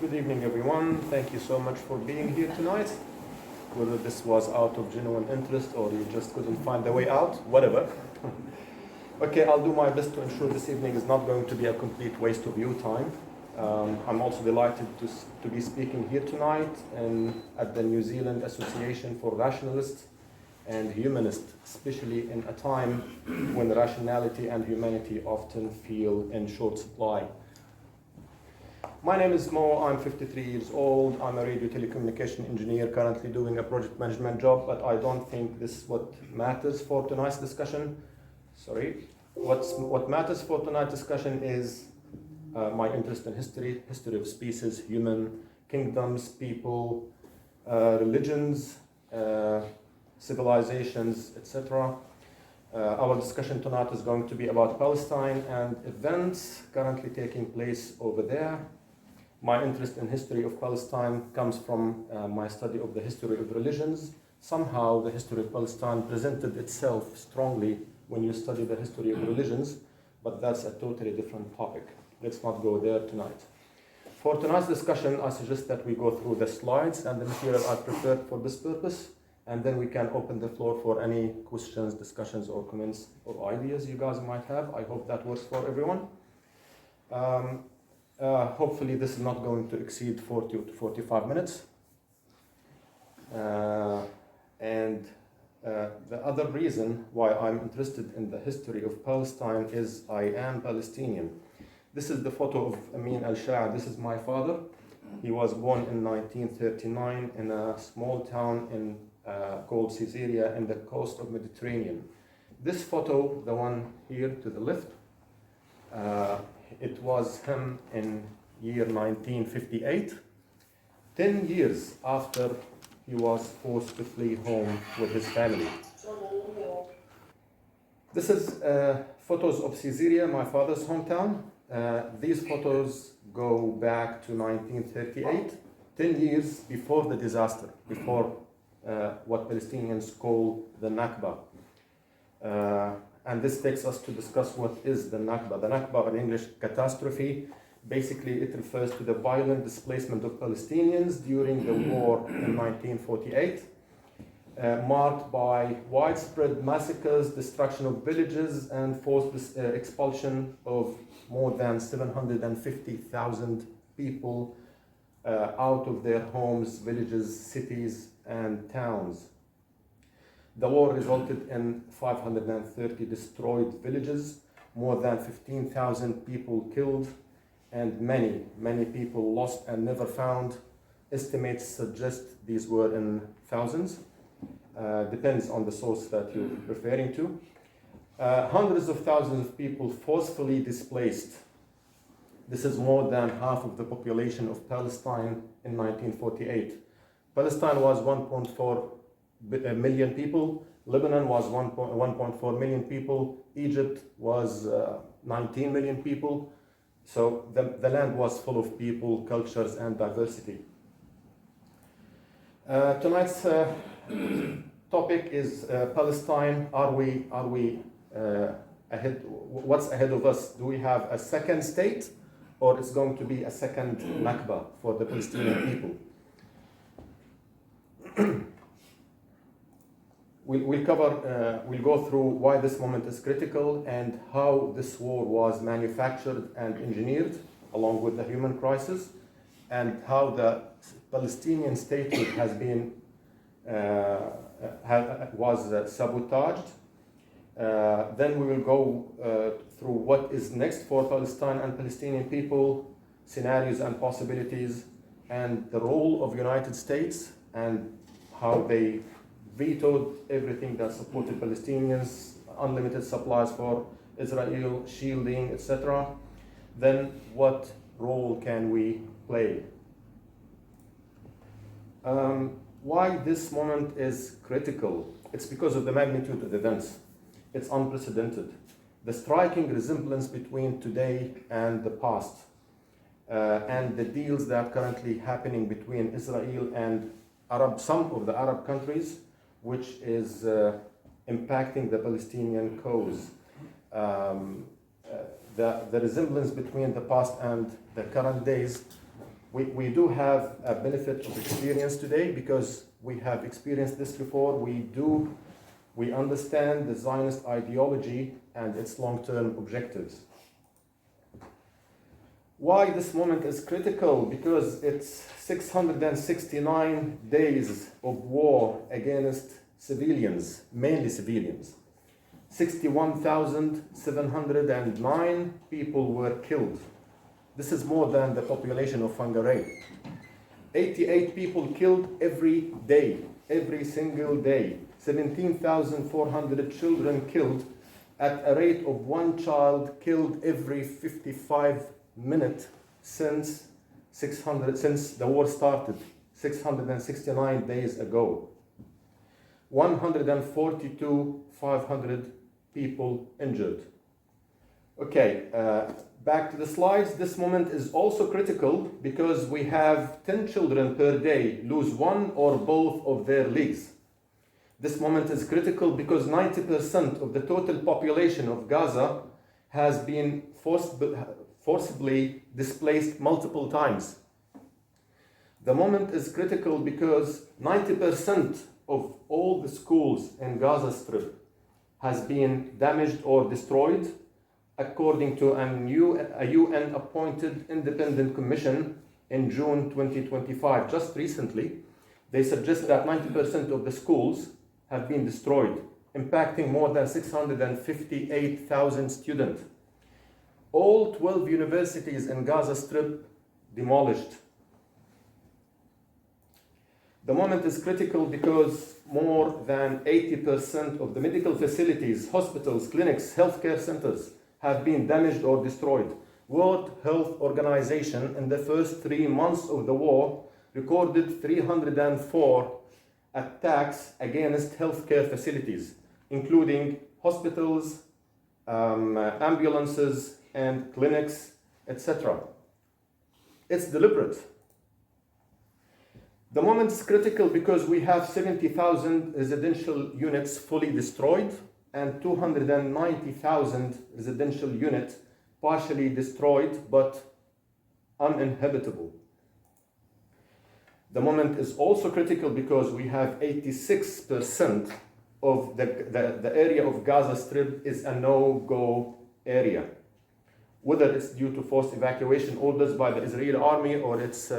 Good evening, everyone. Thank you so much for being here tonight. Whether this was out of genuine interest or you just couldn't find a way out, whatever. Okay, I'll do my best to ensure this evening is not going to be a complete waste of your time. I'm also delighted to be speaking here tonight at the New Zealand Association for Rationalists and Humanists, especially in a time when rationality and humanity often feel in short supply. My name is Mo, I'm 53 years old, I'm a radio telecommunication engineer currently doing a project management job, but I don't think this is what matters for tonight's discussion. What matters for tonight's discussion is my interest in history of species, human kingdoms, people, religions, civilizations, etc. Our discussion tonight is going to be about Palestine and events currently taking place over there. My interest in history of Palestine comes from my study of the history of religions. Somehow the history of Palestine presented itself strongly when you study the history of religions, but that's a totally different topic. Let's not go there tonight. For tonight's discussion, I suggest that we go through the slides and the material I've prepared for this purpose, and then we can open the floor for any questions, discussions, or comments or ideas you guys might have. I hope that works for everyone. Hopefully this is not going to exceed 40 to 45 minutes. The other reason why I'm interested in the history of Palestine is I am Palestinian. This is the photo of Alshaer. This is my father. He was born in 1939 in a small town called Caesarea in the coast of Mediterranean. This photo, the one here to the left, it was him in year 1958, 10 years after he was forced to flee home with his family. This is photos of Caesarea, my father's hometown. These photos go back to 1938, 10 years before the disaster, before what Palestinians call the Nakba. And this takes us to discuss what is the Nakba. The Nakba in English, catastrophe. Basically, it refers to the violent displacement of Palestinians during the war in 1948, marked by widespread massacres, destruction of villages, and forced expulsion of more than 750,000 people out of their homes, villages, cities, and towns. The war resulted in 530 destroyed villages, more than 15,000 people killed, and many people lost and never found. Estimates suggest these were in thousands. Depends on the source that you're referring to. Hundreds of thousands of people forcefully displaced. This is more than half of the population of Palestine in 1948. Palestine was 1.4 million people. Lebanon was 1.4 million people. Egypt was 19 million people. So the land was full of people, cultures, and diversity. Tonight's topic is Palestine. Are we ahead? What's ahead of us? Do we have a second state, or it's going to be a second Nakba for the Palestinian people? We'll go through why this moment is critical and how this war was manufactured and engineered, along with the human crisis, and how the Palestinian statehood has been was sabotaged. Then we will go through what is next for Palestine and Palestinian people, scenarios and possibilities, and the role of United States and how they vetoed everything that supported Palestinians, unlimited supplies for Israel, shielding, etc. Then what role can we play? Why this moment is critical? It's because of the magnitude of the events. It's unprecedented. The striking resemblance between today and the past, and the deals that are currently happening between Israel and some of the Arab countries, which is impacting the Palestinian cause. The resemblance between the past and the current days We do have a benefit of experience today because we have experienced this before. We understand the Zionist ideology and its long-term objectives. Why this moment is critical? Because it's 669 days of war against civilians, mainly civilians. 61,709 people were killed. This is more than the population of Hungary. 88 people killed every day, every single day. 17,400 children killed at a rate of one child killed every 55 minutes since the war started, 669 days ago. 142,500 people injured. Okay, back to the slides. This moment is also critical because we have 10 children per day lose one or both of their legs. This moment is critical because 90% of the total population of Gaza has been forcibly displaced multiple times. The moment is critical because 90% of all the schools in Gaza Strip has been damaged or destroyed, according to a UN-appointed independent commission in June 2025. Just recently, they suggest that 90% of the schools have been destroyed, impacting more than 658,000 students. All 12 universities in Gaza Strip demolished. The moment is critical because more than 80% of the medical facilities, hospitals, clinics, healthcare centers have been damaged or destroyed. World Health Organization in the first 3 months of the war recorded 304 attacks against healthcare facilities, including hospitals, ambulances, and clinics, etc. It's deliberate. The moment is critical because we have 70,000 residential units fully destroyed and 290,000 residential units partially destroyed but uninhabitable. The moment is also critical because we have 86% of the area of Gaza Strip is a no-go area. Whether it's due to forced evacuation orders by the Israeli army or it's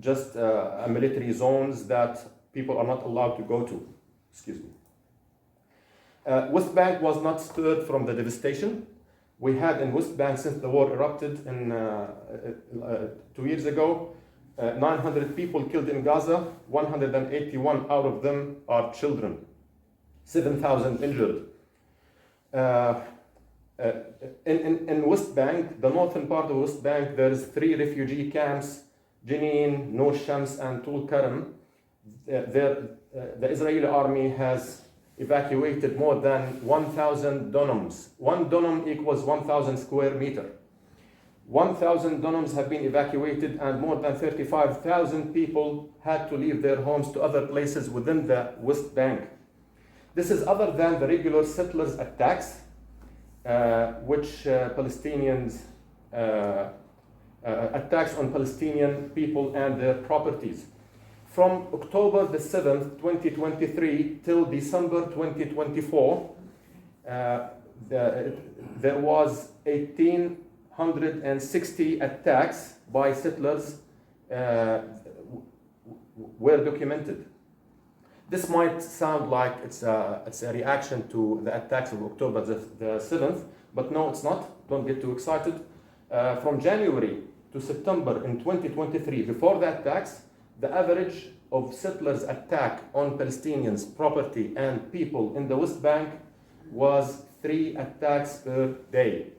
just military zones that people are not allowed to go to. Excuse me. West Bank was not spared from the devastation. We had in West Bank, since the war erupted 2 years ago, 900 people killed in Gaza, 181 out of them are children, 7,000 injured. In West Bank, the northern part of West Bank, there is 3 refugee camps, Jenin, Nur Shams, and Tul Karam. The Israeli army has evacuated more than 1,000 dunams. 1 dunam equals 1,000 square meter. 1,000 dunams have been evacuated and more than 35,000 people had to leave their homes to other places within the West Bank. This is other than the regular settlers' attacks, which Palestinians attacks on Palestinian people and their properties. From October the 7th, 2023 till December 2024, there was 1,860 attacks by settlers were documented. This might sound like it's a reaction to the attacks of October the 7th, but no, it's not. Don't get too excited. From January to September in 2023, before the attacks, the average of settlers' attack on Palestinians' property and people in the West Bank was 3 attacks per day.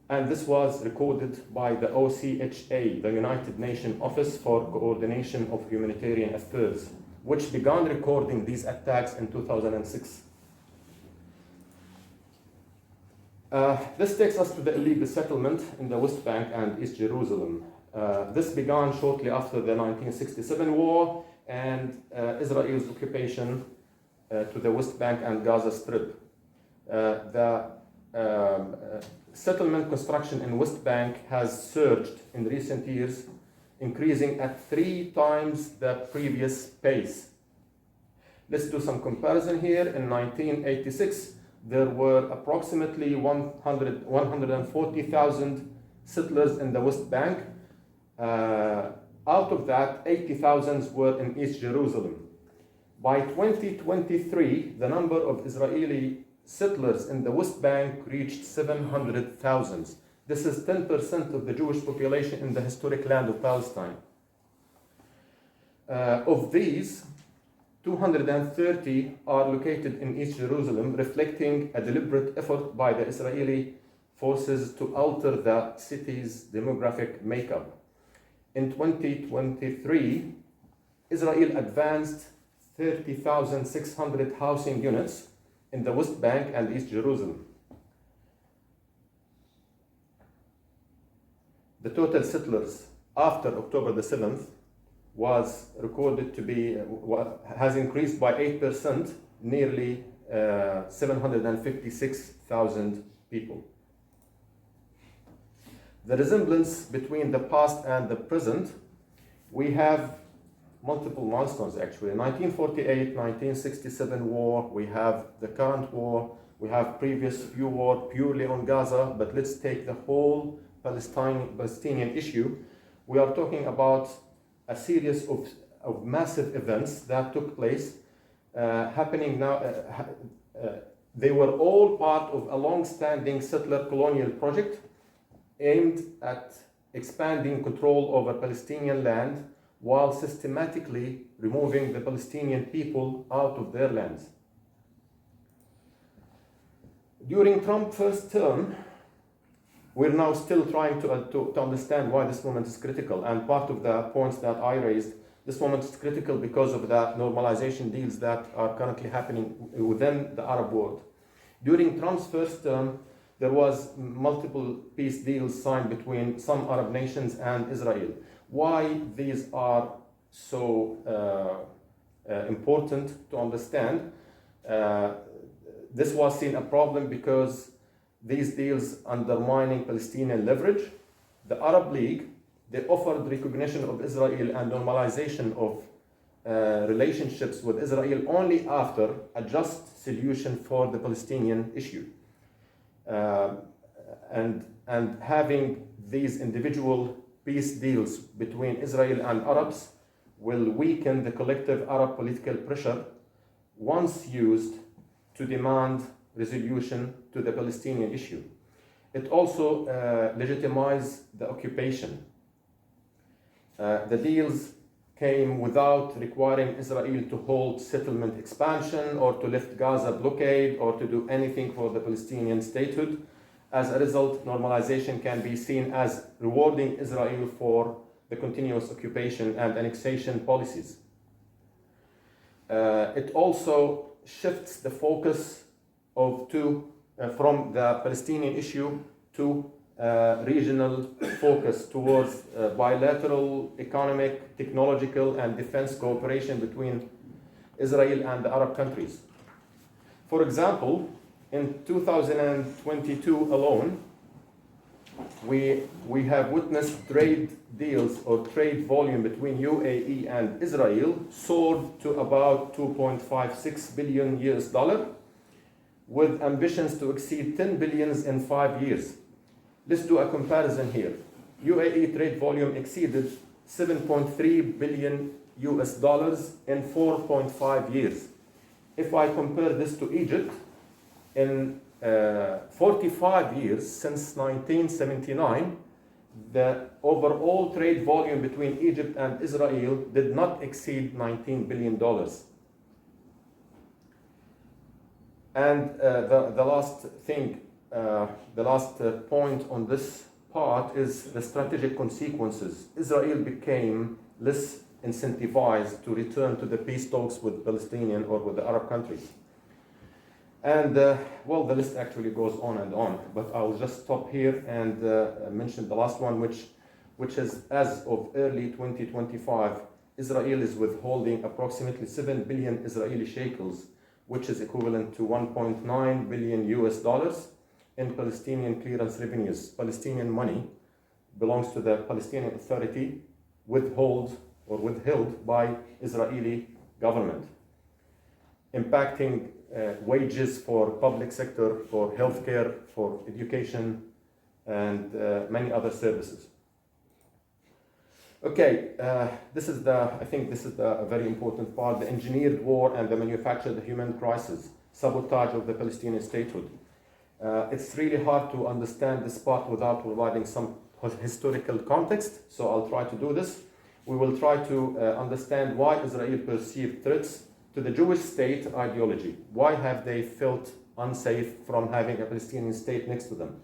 And this was recorded by the OCHA, the United Nations Office for Coordination of Humanitarian Affairs, which began recording these attacks in 2006. This takes us to the illegal settlement in the West Bank and East Jerusalem. This began shortly after the 1967 war and Israel's occupation to the West Bank and Gaza Strip. The settlement construction in West Bank has surged in recent years increasing at 3 times the previous pace. Let's do some comparison here. In 1986, there were approximately 140,000 settlers in the West Bank. Out of that, 80,000 were in East Jerusalem. By 2023, the number of Israeli settlers in the West Bank reached 700,000. This is 10% of the Jewish population in the historic land of Palestine. Of these, 230 are located in East Jerusalem, reflecting a deliberate effort by the Israeli forces to alter the city's demographic makeup. In 2023, Israel advanced 30,600 housing units in the West Bank and East Jerusalem. The total settlers after October the 7th was recorded to be, has increased by 8%, nearly 756,000 people. The resemblance between the past and the present, we have multiple milestones actually. 1948, 1967 war, we have the current war, we have previous few war purely on Gaza, but let's take the whole Palestinian issue. We are talking about a series of massive events that took place, happening now. They were all part of a long-standing settler colonial project aimed at expanding control over Palestinian land while systematically removing the Palestinian people out of their lands. During Trump's first term, we're now still trying to understand why this moment is critical, and part of the points that I raised, this moment is critical because of the normalization deals that are currently happening within the Arab world. During Trump's first term, there was multiple peace deals signed between some Arab nations and Israel. Why these are so important to understand? This was seen a problem because these deals undermining Palestinian leverage. The Arab League, they offered recognition of Israel and normalization of relationships with Israel only after a just solution for the Palestinian issue. And having these individual peace deals between Israel and Arabs will weaken the collective Arab political pressure once used to demand resolution to the Palestinian issue. It also legitimized the occupation. The deals came without requiring Israel to halt settlement expansion or to lift Gaza blockade or to do anything for the Palestinian statehood. As a result, normalization can be seen as rewarding Israel for the continuous occupation and annexation policies. It also shifts the focus from the Palestinian issue to regional focus towards bilateral economic, technological, and defense cooperation between Israel and the Arab countries. For example, in 2022 alone, we have witnessed trade deals or trade volume between UAE and Israel soared to about $2.56 billion US, with ambitions to exceed 10 billions in 5 years. Let's do a comparison here. UAE trade volume exceeded $7.3 billion US in 4.5 years. If I compare this to Egypt, in 45 years since 1979, the overall trade volume between Egypt and Israel did not exceed $19 billion. And the last thing, the last point on this part is the strategic consequences. Israel became less incentivized to return to the peace talks with Palestinian or with the Arab countries. And well, the list actually goes on and on, but I'll just stop here and mention the last one, which is, as of early 2025, Israel is withholding approximately 7 billion Israeli shekels, which is equivalent to $1.9 billion US in Palestinian clearance revenues. Palestinian money belongs to the Palestinian Authority, withheld by Israeli government, impacting wages for public sector, for healthcare, for education, and many other services. Okay, I think this is a very important part, the engineered war and the manufactured human crisis, sabotage of the Palestinian statehood. It's really hard to understand this part without providing some historical context, so I'll try to do this. We will try to understand why Israel perceived threats to the Jewish state ideology. Why have they felt unsafe from having a Palestinian state next to them?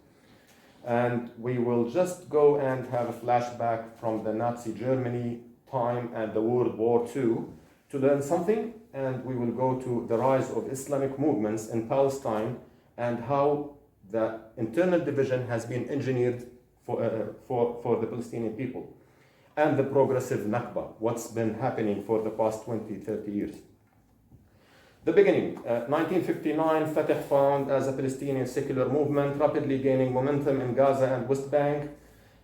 And we will just go and have a flashback from the Nazi Germany time and the World War II to learn something, and we will go to the rise of Islamic movements in Palestine and how the internal division has been engineered for the Palestinian people, and the progressive Nakba, what's been happening for the past 20, 30 years. The beginning, 1959, Fatah found as a Palestinian secular movement, rapidly gaining momentum in Gaza and West Bank.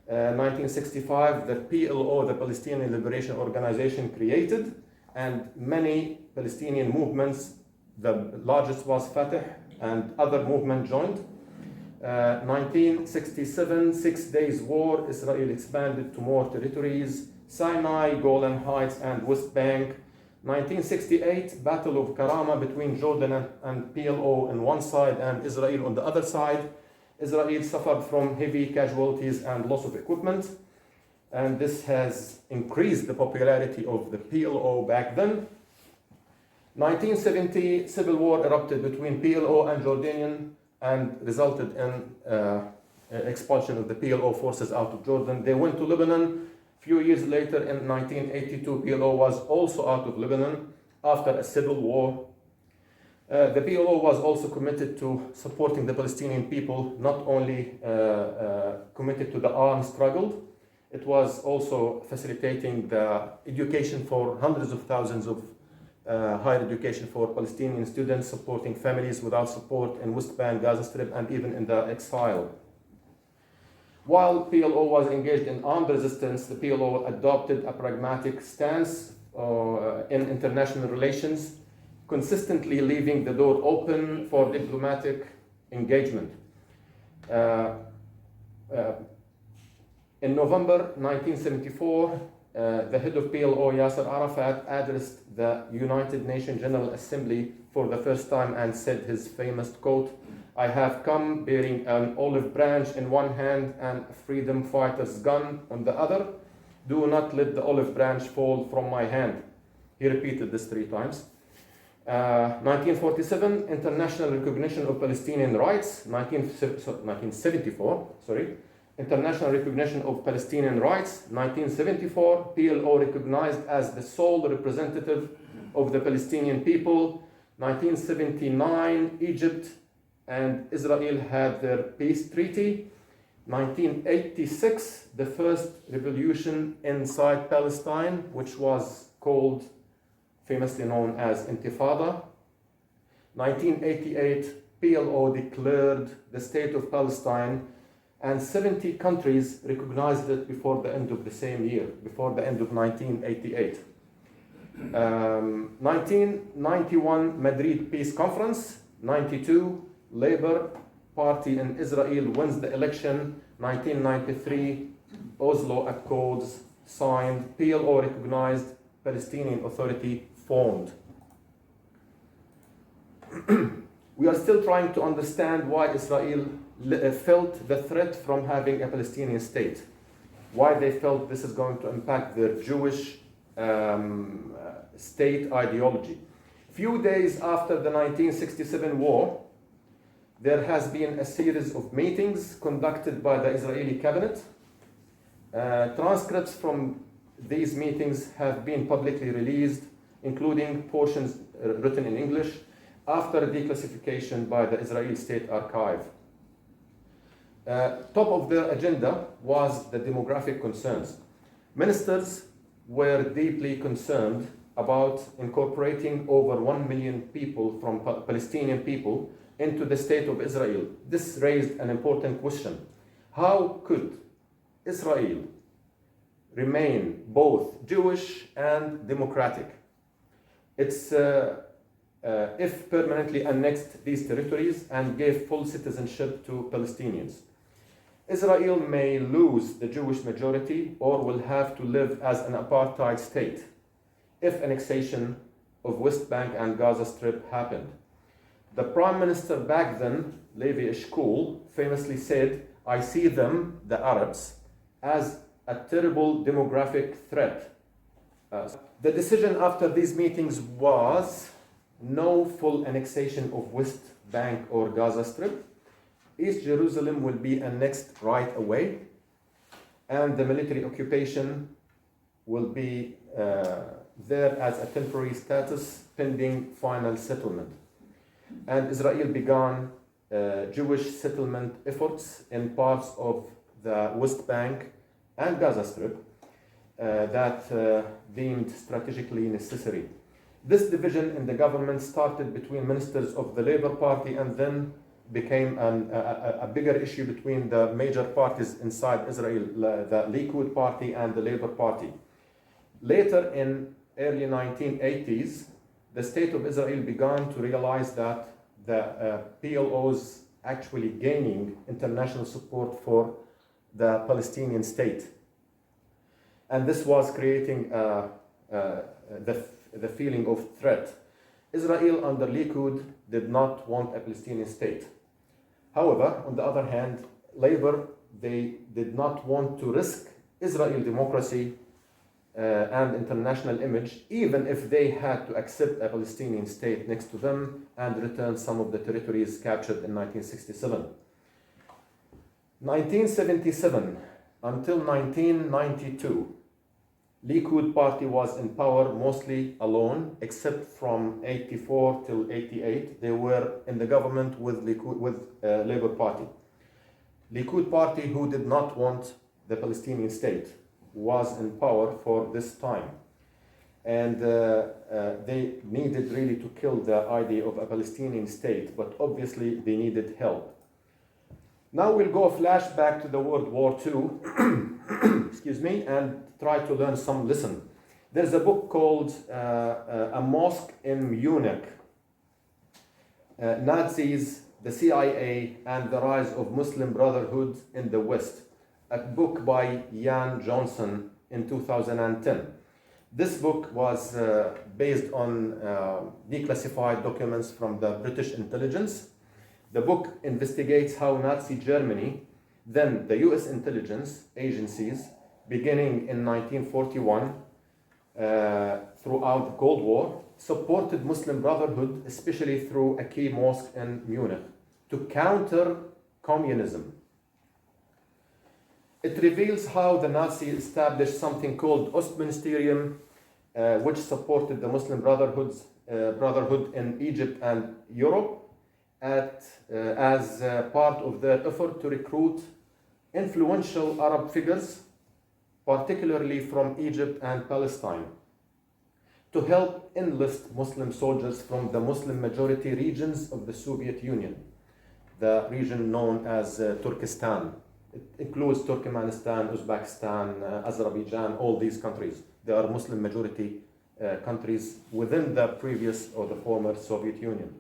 1965, the PLO, the Palestinian Liberation Organization, created, and many Palestinian movements, the largest was Fatah, and other movements joined. 1967, 6 Days War, Israel expanded to more territories, Sinai, Golan Heights, and West Bank. 1968, Battle of Karama between Jordan and PLO on one side and Israel on the other side. Israel suffered from heavy casualties and loss of equipment, and this has increased the popularity of the PLO back then. 1970, civil war erupted between PLO and Jordanian and resulted in expulsion of the PLO forces out of Jordan. They went to Lebanon. Few years later, in 1982, PLO was also out of Lebanon after a civil war. The PLO was also committed to supporting the Palestinian people, not only committed to the armed struggle, it was also facilitating the education for hundreds of thousands of higher education for Palestinian students, supporting families without support in West Bank, Gaza Strip, and even in the exile. While PLO was engaged in armed resistance, the PLO adopted a pragmatic stance in international relations, consistently leaving the door open for diplomatic engagement. In November 1974, the head of PLO, Yasser Arafat, addressed the United Nations General Assembly for the first time and said his famous quote, "I have come bearing an olive branch in one hand and a freedom fighter's gun on the other. Do not let the olive branch fall from my hand." He repeated this 3 times. 1947, international recognition of Palestinian rights. 1974, international recognition of Palestinian rights. 1974, PLO recognized as the sole representative of the Palestinian people. 1979, Egypt and Israel had their peace treaty. 1986, the first revolution inside Palestine, which was called, famously known as Intifada. 1988, PLO declared the state of Palestine, and 70 countries recognized it before the end of the same year, before the end of 1988. 1991, Madrid Peace Conference. 92, Labour Party in Israel wins the election. 1993, Oslo Accords signed, PLO recognized, Palestinian Authority formed. We are still trying to understand why Israel felt the threat from having a Palestinian state, why they felt this is going to impact their Jewish state ideology. Few days after the 1967 war, there has been a series of meetings conducted by the Israeli cabinet. Transcripts from these meetings have been publicly released, including portions written in English, after declassification by the Israeli State Archive. Top of the agenda was the demographic concerns. Ministers were deeply concerned about incorporating over 1 million people from Palestinian people into the state of Israel. This raised an important question. How could Israel remain both Jewish and democratic. It's if permanently annexed these territories and gave full citizenship to Palestinians. Israel may lose the Jewish majority or will have to live as an apartheid state if annexation of West Bank and Gaza Strip happened. The Prime Minister back then, Levi Eshkol, famously said, "I see them, the Arabs, as a terrible demographic threat." The decision after these meetings was no full annexation of West Bank or Gaza Strip. East Jerusalem will be annexed right away, and the military occupation will be there as a temporary status pending final settlement. And Israel began Jewish settlement efforts in parts of the West Bank and Gaza Strip that deemed strategically necessary. This division in the government started between ministers of the Labour Party and then became a bigger issue between the major parties inside Israel, the Likud party and the Labour Party. Later in early 1980s, the state of Israel began to realize that the PLOs actually gaining international support for the Palestinian state. And this was creating the feeling of threat. Israel under Likud did not want a Palestinian state. However, on the other hand, Labour, they did not want to risk Israel democracy and international image, even if they had to accept a Palestinian state next to them and return some of the territories captured in 1967. 1977 until 1992, Likud party was in power mostly alone, except from 84 till 88. They were in the government with Labour Party. Likud party, who did not want the Palestinian state, was in power for this time. And they needed really to kill the idea of a Palestinian state, but obviously they needed help. Now we'll go flashback to the World War II, excuse me, and try to learn some lesson. There's a book called A Mosque in Munich, Nazis, the CIA, and the Rise of Muslim Brotherhood in the West, a book by Jan Johnson in 2010. This book was based on declassified documents from the British intelligence. The book investigates how Nazi Germany, then the US intelligence agencies, beginning in 1941 throughout the Cold War, supported Muslim Brotherhood, especially through a key mosque in Munich, to counter communism. It reveals how the Nazis established something called Ostministerium, which supported the Muslim Brotherhood in Egypt and Europe as part of their effort to recruit influential Arab figures, particularly from Egypt and Palestine, to help enlist Muslim soldiers from the Muslim majority regions of the Soviet Union, the region known as Turkestan. It includes Turkmenistan, Uzbekistan, Azerbaijan, all these countries. They are Muslim majority countries within the previous or the former Soviet Union.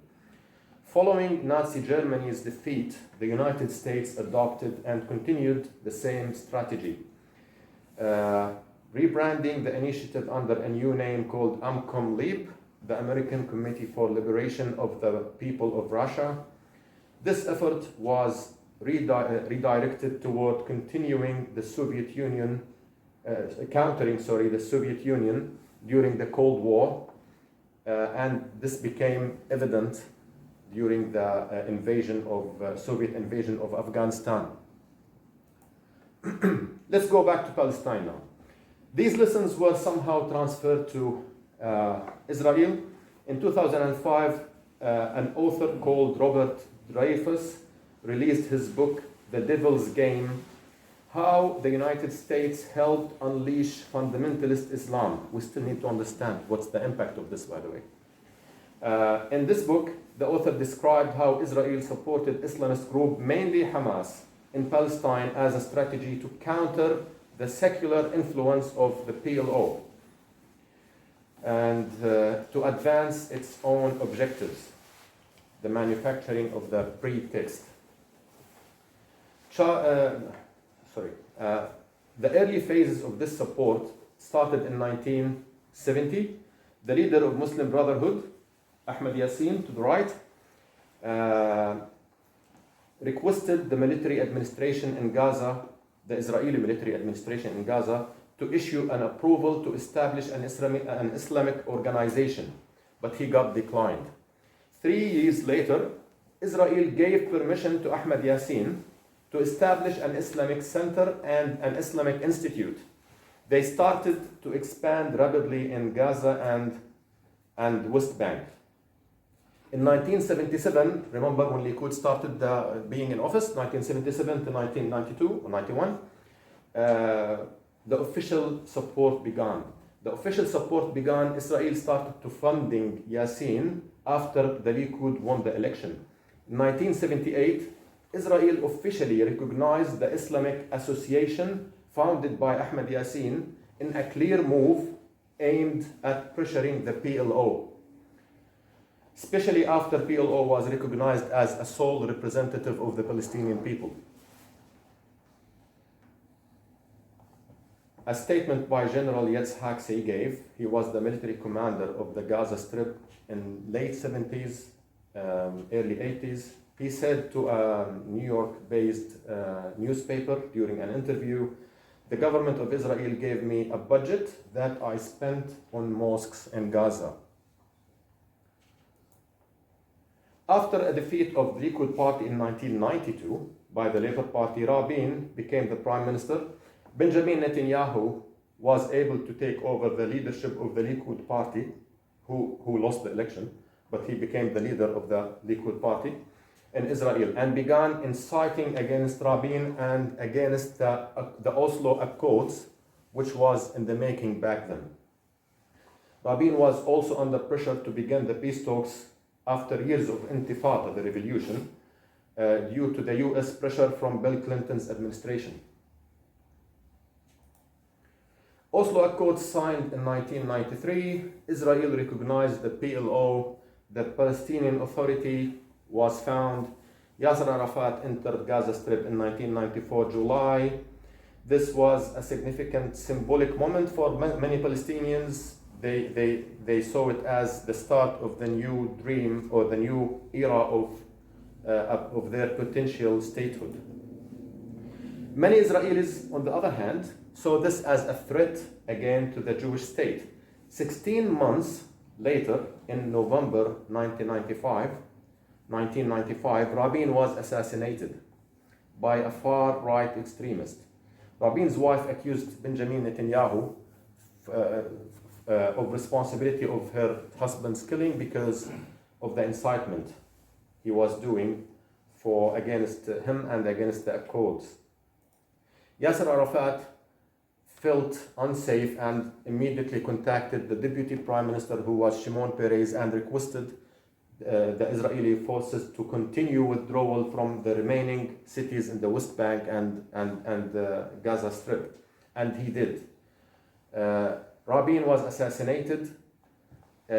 Following Nazi Germany's defeat, the United States adopted and continued the same strategy, rebranding the initiative under a new name called AMCOM LEAP, the American Committee for Liberation of the People of Russia. This effort was redirected toward continuing the Soviet Union, countering the Soviet Union during the Cold War, and this became evident during the Soviet invasion of Afghanistan. Let's go back to Palestine now. These lessons were somehow transferred to Israel. In 2005, an author called Robert Dreyfus released his book, The Devil's Game, How the United States Helped Unleash Fundamentalist Islam. We still need to understand what's the impact of this, by the way. In this book, the author described how Israel supported Islamist group, mainly Hamas, in Palestine as a strategy to counter the secular influence of the PLO and to advance its own objectives, the manufacturing of the pretext. The early phases of this support started in 1970. The leader of Muslim Brotherhood, Ahmed Yassin, to the right, requested the military administration in Gaza, the Israeli military administration in Gaza, to issue an approval to establish an Islamic organization, but he got declined. 3 years later, Israel gave permission to Ahmed Yassin to establish an Islamic center and an Islamic institute. They started to expand rapidly in Gaza and West Bank. In 1977, remember when Likud started being in office, 1977 to 1992 or 91, the official support began. The official support began, Israel started to funding Yassin after the Likud won the election. In 1978, Israel officially recognized the Islamic Association founded by Ahmed Yassin in a clear move aimed at pressuring the PLO, especially after PLO was recognized as a sole representative of the Palestinian people. A statement by General Yitzhak Say gave, he was the military commander of the Gaza Strip in late 70s, early 80s. He said to a New York-based newspaper during an interview, "The government of Israel gave me a budget that I spent on mosques in Gaza." After a defeat of the Likud party in 1992 by the Labour Party, Rabin became the prime minister. Benjamin Netanyahu was able to take over the leadership of the Likud party, who lost the election, but he became the leader of the Likud party in Israel and began inciting against Rabin and against the Oslo Accords, which was in the making back then. Rabin was also under pressure to begin the peace talks after years of intifada, the revolution, due to the US pressure from Bill Clinton's administration. Oslo Accords signed in 1993, Israel recognized the PLO, the Palestinian Authority was found. Yasser Arafat entered Gaza Strip in 1994 July. This was a significant symbolic moment for many Palestinians. They saw it as the start of the new dream or the new era of their potential statehood. Many Israelis, on the other hand, saw this as a threat again to the Jewish state. 16 months later, in November 1995, Rabin was assassinated by a far-right extremist. Rabin's wife accused Benjamin Netanyahu of responsibility of her husband's killing because of the incitement he was doing against him and against the Accords. Yasser Arafat felt unsafe and immediately contacted the deputy prime minister, who was Shimon Peres, and requested the Israeli forces to continue withdrawal from the remaining cities in the West Bank and the Gaza Strip, and he did. Rabin was assassinated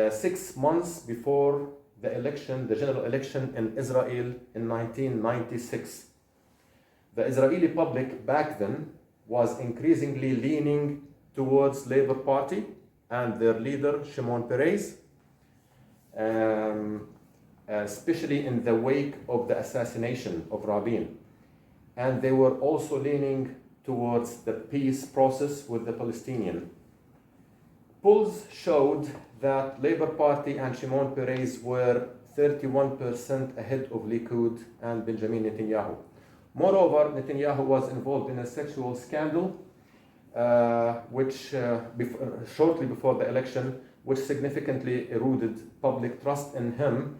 6 months before the election, the general election in Israel in 1996. The Israeli public back then was increasingly leaning towards Labour Party and their leader, Shimon Peres, especially in the wake of the assassination of Rabin. And they were also leaning towards the peace process with the Palestinian. Polls showed that Labour Party and Shimon Peres were 31% ahead of Likud and Benjamin Netanyahu. Moreover, Netanyahu was involved in a sexual scandal, shortly before the election, which significantly eroded public trust in him,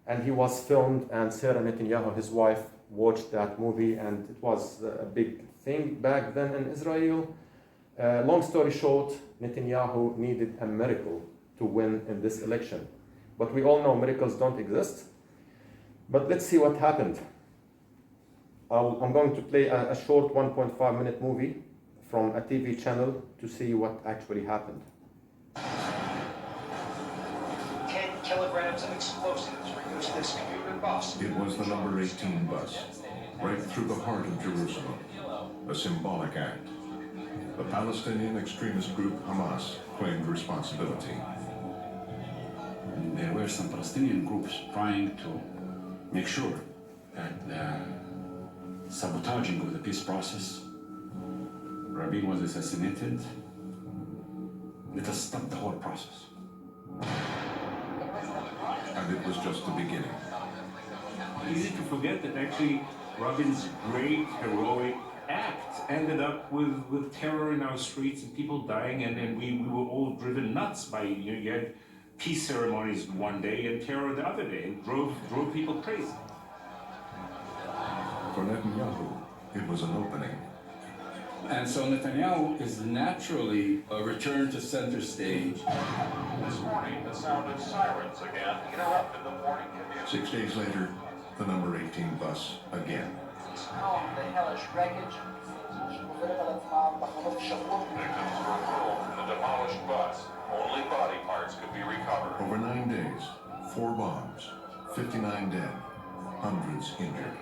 and he was filmed, and Sarah Netanyahu, his wife, watched that movie, and it was a big thing back then in Israel. Long story short, Netanyahu needed a miracle to win in this election. But we all know miracles don't exist. But let's see what happened. I'm going to play a short 1.5-minute movie from a TV channel to see what actually happened. 10 kilograms of explosives were used in this commuter bus. It was the number 18 bus, right through the heart of Jerusalem, a symbolic act. The Palestinian extremist group Hamas claimed responsibility. There were some Palestinian groups trying to make sure that the sabotaging of the peace process, Rabin was assassinated, let us stop the whole process. And it was just the beginning. Easy to forget that actually Rabin's great heroic act ended up with terror in our streets and people dying, and we were all driven nuts by, you had peace ceremonies one day and terror the other day, and drove people crazy. For Netanyahu, it was an opening. And so Netanyahu is naturally a return to center stage. This morning, the sound of sirens again interrupted the morning commute. 6 days later, the number 18 bus again. The hellish wreckage. Victims were hurled from the demolished bus. Only body parts could be recovered. Over 9 days, 4 bombs, 59 dead, hundreds injured.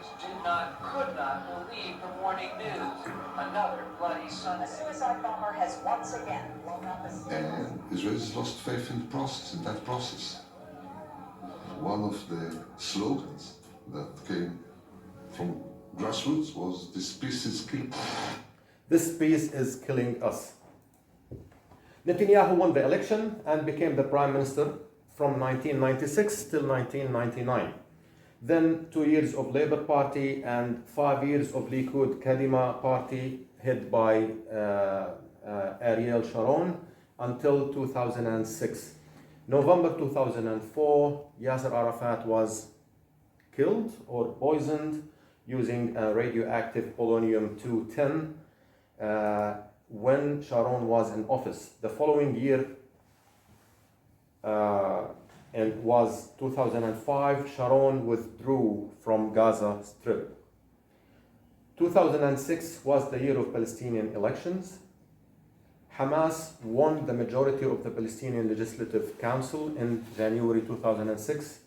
Could not believe the morning news. Another bloody Sunday. A suicide bomber has once again blown up a city. And Israelis lost faith in the process, in that process. One of the slogans that came from grassroots was, "This peace is key." This peace is killing us. Netanyahu won the election and became the prime minister from 1996 till 1999. Then 2 years of Labour Party and 5 years of Likud Kadima Party head by Ariel Sharon until 2006. November 2004, Yasser Arafat was killed or poisoned using radioactive polonium-210 when Sharon was in office. The following year, and was 2005, Sharon withdrew from Gaza Strip. 2006 was the year of Palestinian elections. Hamas won the majority of the Palestinian Legislative Council in January 2006.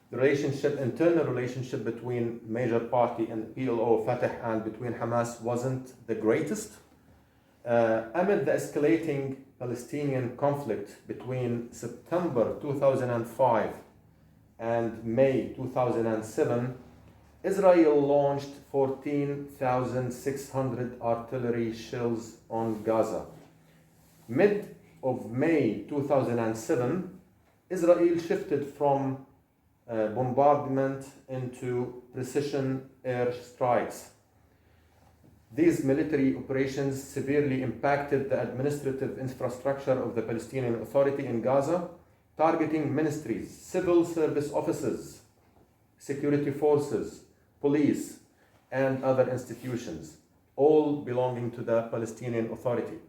The internal relationship between major party and PLO, Fatah, and between Hamas wasn't the greatest. Amid the escalating Palestinian conflict between September 2005 and May 2007, Israel launched 14,600 artillery shells on Gaza. Mid of May 2007, Israel shifted from bombardment into precision air strikes. These military operations severely impacted the administrative infrastructure of the Palestinian Authority in Gaza, targeting ministries, civil service offices, security forces, police, and other institutions, all belonging to the Palestinian Authority.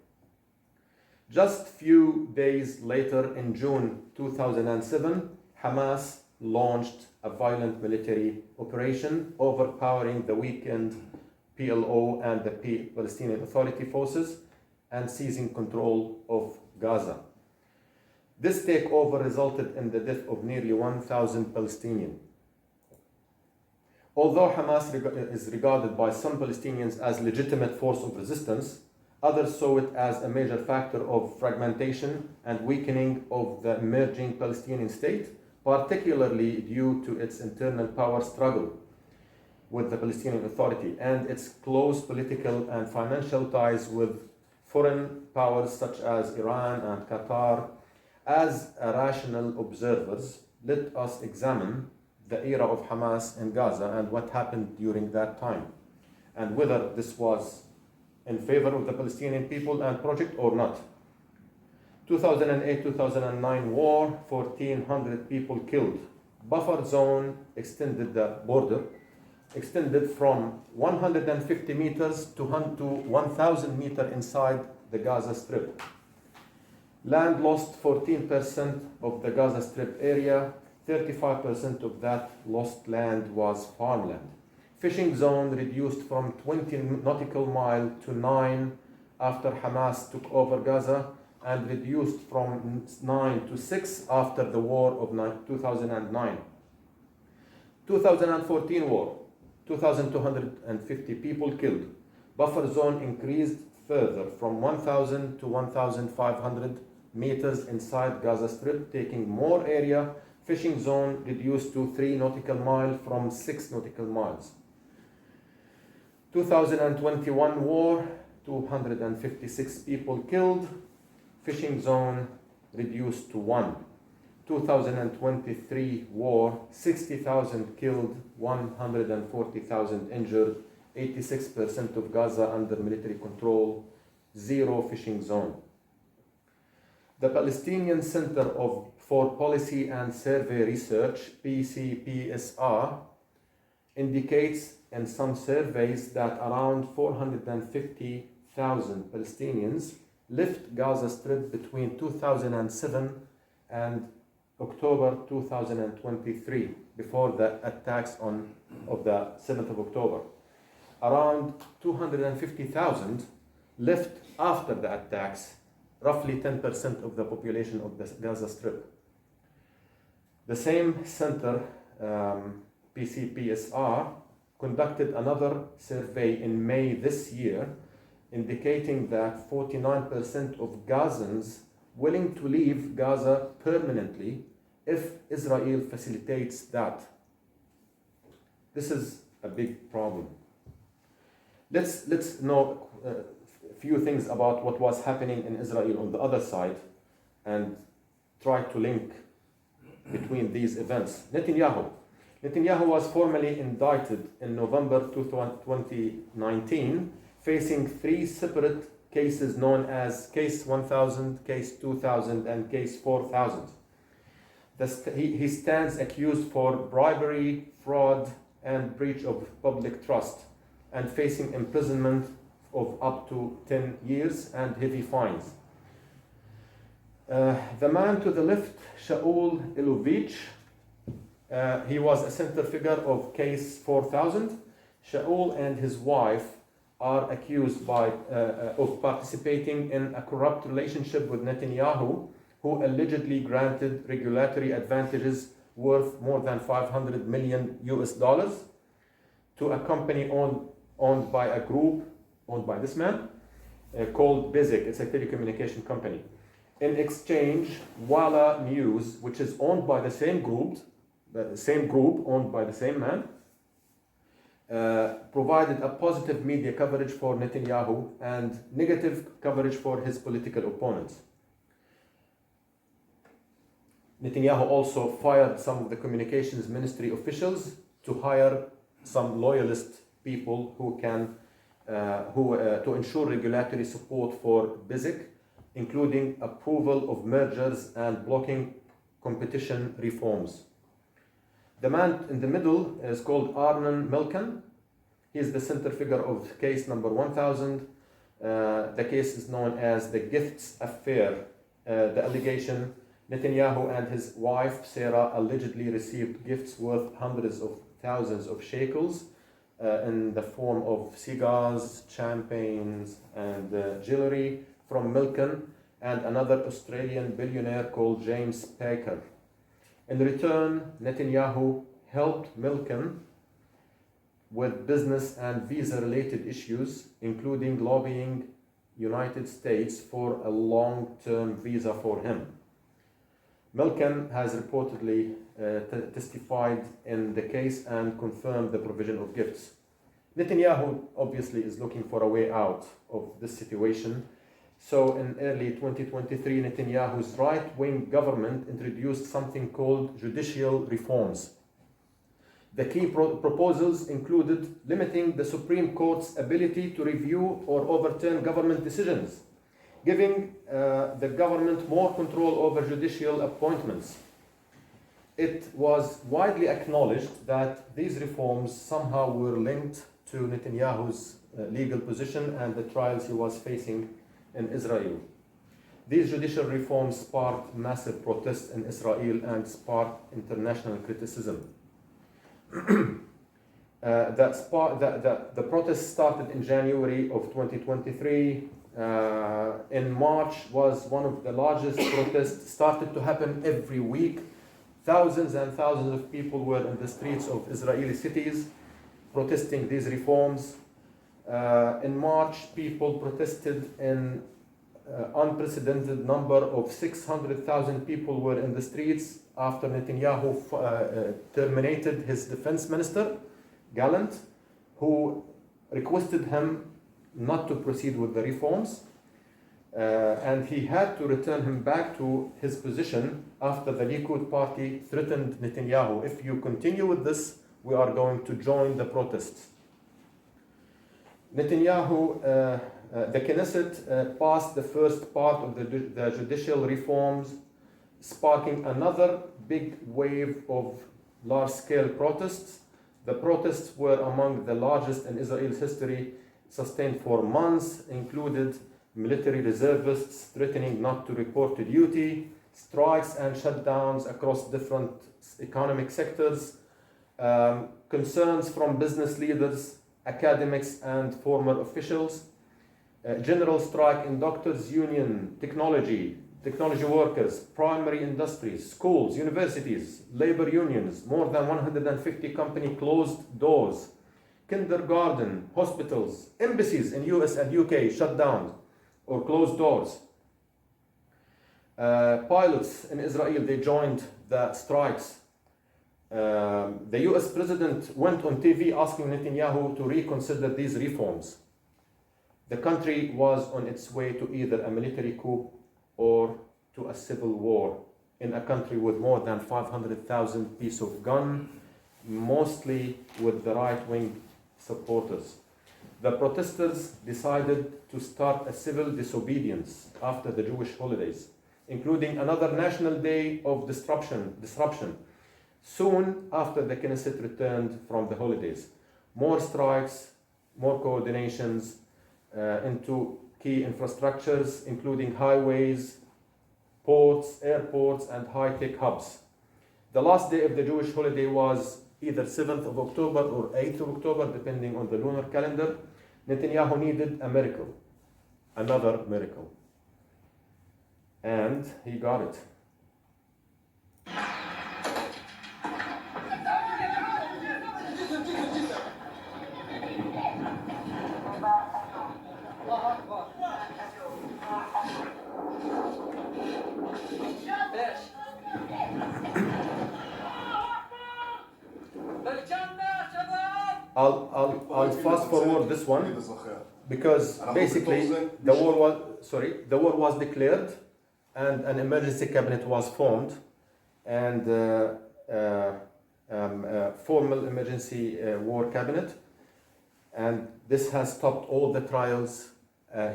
Just few days later, in June 2007, Hamas launched a violent military operation, overpowering the weakened PLO and the Palestinian Authority forces and seizing control of Gaza. This takeover resulted in the death of nearly 1,000 Palestinians. Although Hamas is regarded by some Palestinians as a legitimate force of resistance, others saw it as a major factor of fragmentation and weakening of the emerging Palestinian state, particularly due to its internal power struggle with the Palestinian Authority and its close political and financial ties with foreign powers such as Iran and Qatar. As rational observers, let us examine the era of Hamas in Gaza and what happened during that time, and whether this was in favor of the Palestinian people and project or not. 2008-2009 war, 1,400 people killed. Buffer zone extended the border, extended from 150 meters to 1,000 meters inside the Gaza Strip. Land lost 14% of the Gaza Strip area, 35% of that lost land was farmland. Fishing zone reduced from 20 nautical miles to 9 after Hamas took over Gaza and reduced from 9 to 6 after the war of 2009. 2014 war, 2,250 people killed. Buffer zone increased further from 1,000 to 1,500 meters inside Gaza Strip, taking more area. Fishing zone reduced to 3 nautical miles from 6 nautical miles. 2021 war, 256 people killed. Fishing zone reduced to 1. 2023 war, 60,000 killed, 140,000 injured, 86% of Gaza under military control, 0 fishing zone. The Palestinian Center for Policy and Survey Research, PCPSR, indicates in some surveys that around 450,000 Palestinians left Gaza Strip between 2007 and October 2023, before the attacks of the 7th of October. Around 250,000 left after the attacks, roughly 10% of the population of the Gaza Strip. The same center, PCPSR, conducted another survey in May this year, indicating that 49% of Gazans willing to leave Gaza permanently if Israel facilitates that. This is a big problem. Let's know a few things about what was happening in Israel on the other side and try to link between these events. Netanyahu was formally indicted in November 2019, facing 3 separate cases known as Case 1000, Case 2000, and Case 4000. He stands accused for bribery, fraud, and breach of public trust, and facing imprisonment of up to 10 years and heavy fines. The man to the left, Shaul Ilovich, he was a center figure of Case 4000. Shaul and his wife are accused of participating in a corrupt relationship with Netanyahu, who allegedly granted regulatory advantages worth more than $500 million to a company owned by a group owned by this man called Bezik. It's a telecommunication company. In exchange, Walla News, which is owned by the same group owned by the same man, provided a positive media coverage for Netanyahu and negative coverage for his political opponents. Netanyahu also fired some of the communications ministry officials to hire some loyalist people who to ensure regulatory support for Bezik, including approval of mergers and blocking competition reforms. The man in the middle is called Arnon Milken. He is the center figure of case number 1000. The case is known as the Gifts Affair. The allegation: Netanyahu and his wife Sarah allegedly received gifts worth hundreds of thousands of shekels in the form of cigars, champagnes, and jewelry from Milken and another Australian billionaire called James Packer. In return, Netanyahu helped Milken with business and visa-related issues, including lobbying United States for a long-term visa for him. Milken has reportedly testified in the case and confirmed the provision of gifts. Netanyahu obviously is looking for a way out of this situation. So in early 2023, Netanyahu's right-wing government introduced something called judicial reforms. The key proposals included limiting the Supreme Court's ability to review or overturn government decisions, giving the government more control over judicial appointments. It was widely acknowledged that these reforms somehow were linked to Netanyahu's legal position and the trials he was facing in Israel. These judicial reforms sparked massive protests in Israel and sparked international criticism. The protests started in January of 2023. in March was one of the largest protests, started to happen every week. Thousands and thousands of people were in the streets of Israeli cities protesting these reforms. In March, people protested in unprecedented number of 600,000 people were in the streets after Netanyahu terminated his defense minister, Gallant, who requested him not to proceed with the reforms. And he had to return him back to his position after the Likud party threatened Netanyahu, if you continue with this, we are going to join the protests. Netanyahu, the Knesset passed the first part of the judicial reforms, sparking another big wave of large-scale protests. The protests were among the largest in Israel's history, sustained for months, included military reservists threatening not to report to duty, strikes and shutdowns across different economic sectors, concerns from business leaders, academics and former officials, general strike in doctors' union, technology workers, primary industries, schools, universities, labor unions, more than 150 companies closed doors, kindergarten, hospitals, embassies in US and UK shut down or closed doors. Pilots in Israel, they joined the strikes. The US president went on TV asking Netanyahu to reconsider these reforms. The country was on its way to either a military coup or to a civil war in a country with more than 500,000 pieces of gun, mostly with the right-wing supporters. The protesters decided to start a civil disobedience after the Jewish holidays, including another national day of disruption soon after the Knesset returned from the holidays. More strikes, more coordinations into key infrastructures, including highways, ports, airports, and high-tech hubs. The last day of the Jewish holiday was either 7th of October or 8th of October, depending on the lunar calendar. Netanyahu needed a miracle, another miracle. And he got it. I'll fast forward this one because basically the war was declared and an emergency cabinet was formed and formal emergency war cabinet, and this has stopped all the trials.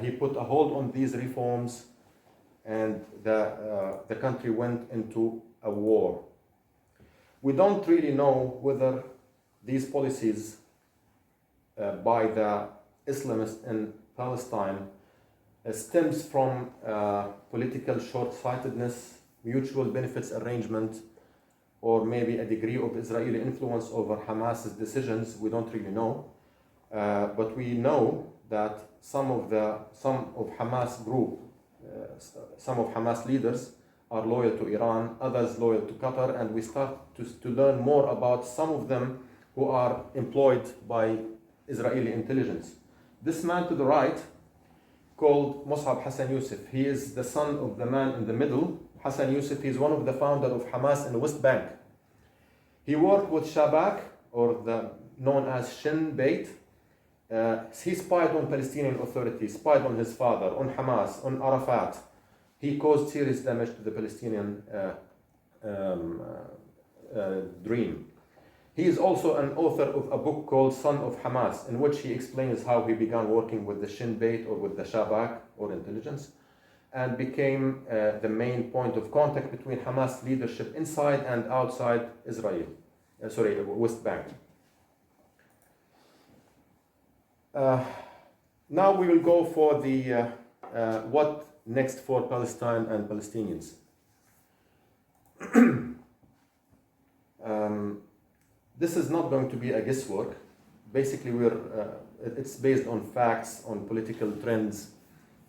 He put a hold on these reforms and the country went into a war. We don't really know whether these policies by the Islamists in Palestine stems from political short-sightedness, mutual benefits arrangement, or maybe a degree of Israeli influence over Hamas's decisions. We don't really know, but we know that some of Hamas group, some of Hamas leaders are loyal to Iran, others loyal to Qatar, and we start to learn more about some of them who are employed by Israeli intelligence. This man to the right, called Mus'ab Hassan Youssef, he is the son of the man in the middle. Hassan Youssef is one of the founders of Hamas in the West Bank. He worked with Shabak, or known as Shin Bet. He spied on Palestinian authorities, spied on his father, on Hamas, on Arafat. He caused serious damage to the Palestinian dream. He is also an author of a book called Son of Hamas, in which he explains how he began working with the Shin Bet or with the Shabak or intelligence, and became the main point of contact between Hamas leadership inside and outside Israel, West Bank. Now we will go for the what next for Palestine and Palestinians. This is not going to be a guesswork. Basically, it's based on facts, on political trends,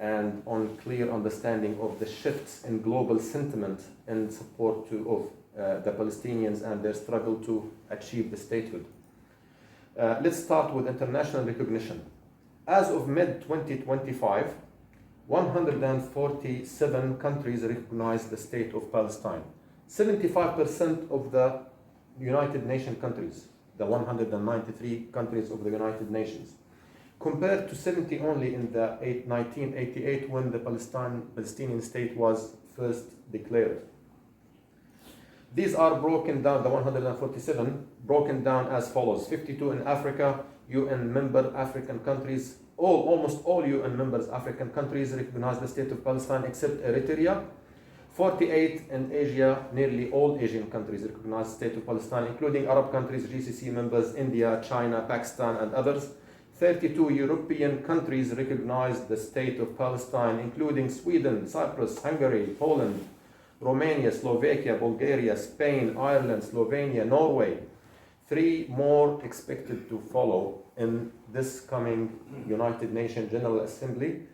and unclear understanding of the shifts in global sentiment in support of the Palestinians and their struggle to achieve the statehood. Let's start with international recognition. As of mid-2025, 147 countries recognize the state of Palestine. 75% of the United Nations countries, the 193 countries of the United Nations, compared to 70 only in the 1988 when the Palestinian state was first declared. These are broken down, the 147, broken down as follows: 52 in Africa, UN member African countries, almost all UN members African countries recognize the state of Palestine except Eritrea. 48 in Asia, nearly all Asian countries recognize the state of Palestine, including Arab countries, GCC members, India, China, Pakistan, and others. 32 European countries recognize the state of Palestine, including Sweden, Cyprus, Hungary, Poland, Romania, Slovakia, Bulgaria, Spain, Ireland, Slovenia, Norway. 3 more expected to follow in this coming United Nations General Assembly: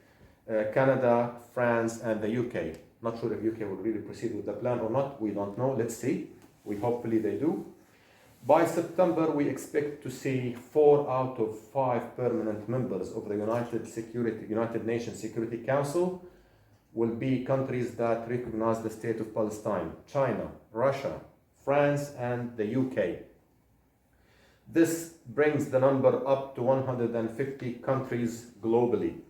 Canada, France, and the UK. Not sure if UK will really proceed with the plan or not. We don't know. Let's see. Hopefully they do. By September, we expect to see 4 out of 5 permanent members of the United Nations Security Council will be countries that recognize the state of Palestine: China, Russia, France, and the UK. This brings the number up to 150 countries globally.